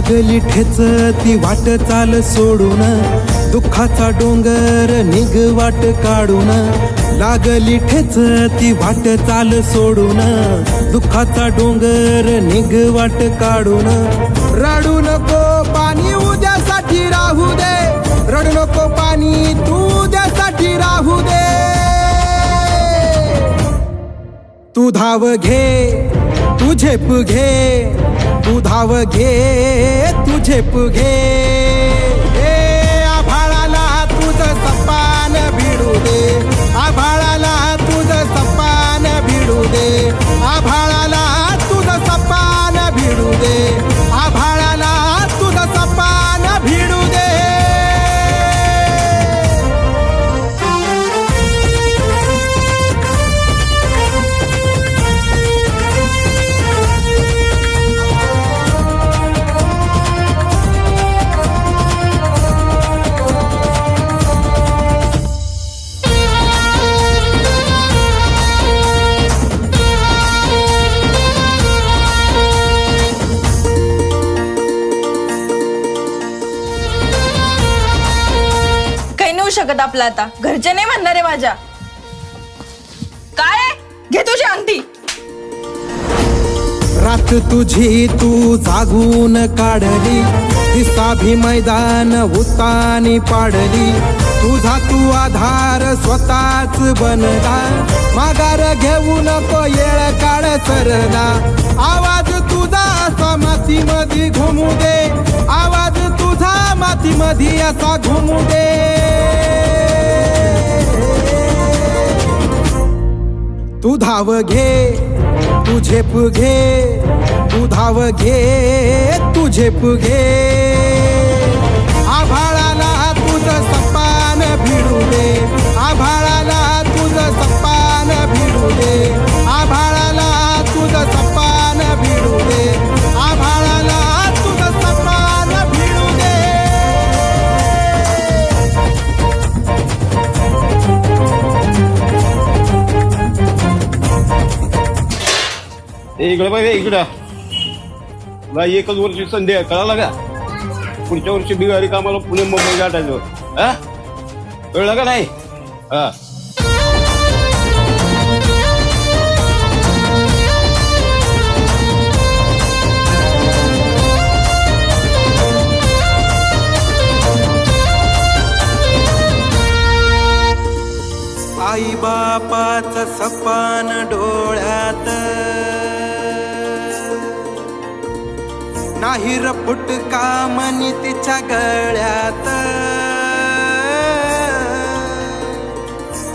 लागली ठेच ती वाट चाल सोडून, दुःखाचा डोंगर निघ वाट काढून. लागली ठेच ती वाट चाल सोडून, दुःखाचा डोंगर निघ वाट काढून. रडू नको पाणी उद्यासाठी राहू दे, रडू नको पाणी तू उद्यासाठी राहू दे. तू धाव घे, तू झेप घे, तू धाव घे, तू झेप घे. आभाळाला तुझं सपान भिडू दे, आभाळाला तुझं सपान भिडू दे, आभाळाला तुझं सपान भिडू दे, आभाळाला तुझं सपान भिडू दे. शकत आपला आता घरचे नाही म्हणणार आहे माझ्या. काय घे तुझी अंगठी. रात तुझी तू जागून काढली, दिसाभी मैदान उतानी पाडली. तुझा तू आधार स्वतःच बनला, माघार घेऊ नको येळ काळ सरला. आवाज तुझा असा माती मधी घुमू दे, आवाज तुझा माती मधी असा घुमू दे. तू धाव घे, तू झेप घे, तू धाव घे, तू झेप घे. आभाळाला तुझं सपान भिडू दे, आभाळाला तुझं सपान भिडू दे, आभाळाला तुझं सपान भिडू दे, आभाळाला तुझं सपान भिडू दे. इकडे बघ, इकडं तुला एकच वर्षी संधी आहे, कळाला का? पुढच्या वर्षी बिगारी कामाला पुणे मुंबई गाठायचं. हा, कळलं का नाही? हा, आई बापाचं सपान डोळ्यात, नाही र फुटका मनी तिच्या गळ्यात.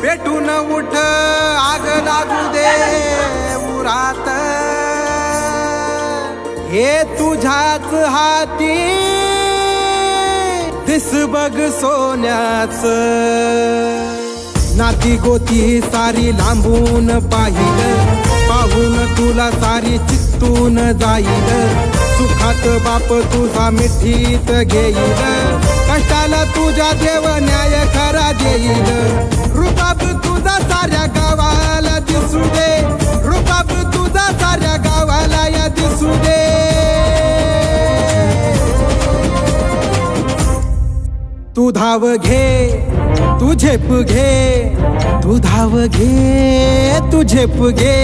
पेटून उठ आग लागू दे उरात, हे तुझ्याच हाती दिस बघ सोन्याच. नाती गोती सारी लांबून पाहिलं, पाहून तुला सारी चित्तून जाईल. सुखात बाप तुझा मिठीत घेईल, कष्टाला तुझ्या देव न्याय खरा देईल. रुबाब तुझा साऱ्या गावाला दिसू दे, रुबाब तुझा साऱ्या गावाला या दिसू दे. तू धाव घे, तू झेप घे, तू धाव घे, तू झेप घे.